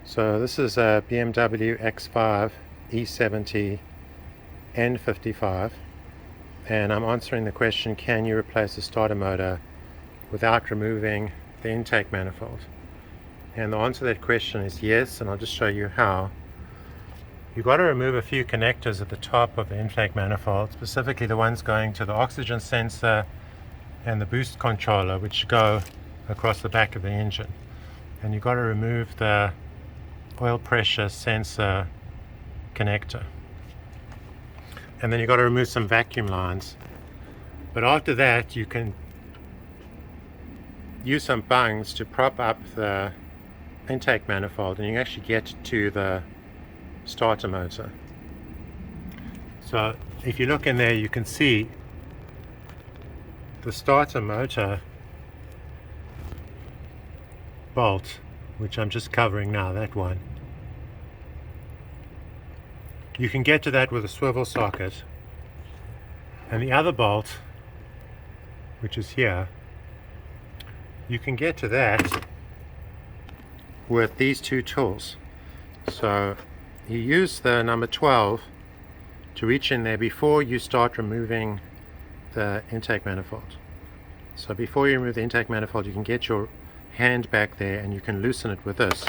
So this is a BMW X5 E70 N55, and I'm answering the question, can you replace the starter motor without removing the intake manifold? And the answer to that question is yes, and I'll just show you how. You've got to remove a few connectors at the top of the intake manifold, specifically the ones going to the oxygen sensor and the boost controller, which go across the back of the engine. And you've got to remove the oil pressure sensor connector, and then you've got to remove some vacuum lines. But after that, you can use some bungs to prop up the intake manifold, and you can actually get to the starter motor. So if you look in there, you can see the starter motor bolt, which I'm just covering now, that one. You can get to that with a swivel socket, and the other bolt, which is here, you can get to that with these two tools. So you use the number 12 to reach in there before you start removing the intake manifold. So before you remove the intake manifold, you can get your hand back there and you can loosen it with this,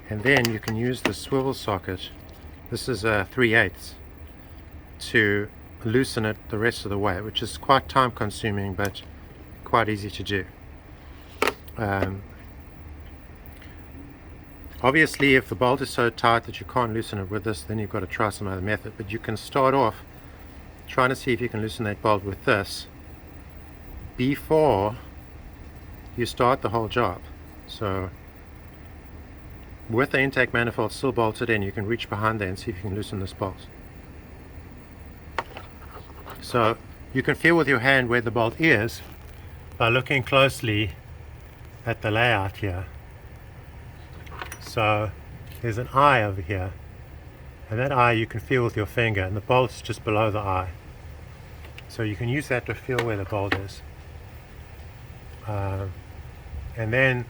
and then you can use the swivel socket, this is a 3/8, to loosen it the rest of the way, which is quite time consuming but quite easy to do. Obviously, if the bolt is so tight that you can't loosen it with this, then you've got to try some other method, but you can start off trying to see if you can loosen that bolt with this before you start the whole job. So with the intake manifold still bolted in, you can reach behind there and see if you can loosen this bolt. So you can feel with your hand where the bolt is by looking closely at the layout here. So there's an eye over here, and that eye you can feel with your finger, and the bolt's just below the eye. So you can use that to feel where the bolt is. And then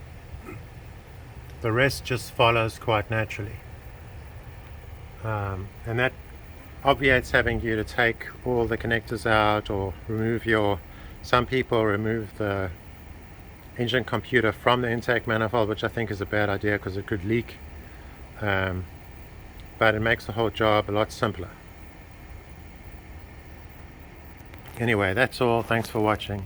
the rest just follows quite naturally. And that obviates having you to take all the connectors out or remove some people remove the engine computer from the intake manifold, which I think is a bad idea because it could leak. But it makes the whole job a lot simpler. Anyway, that's all. Thanks for watching.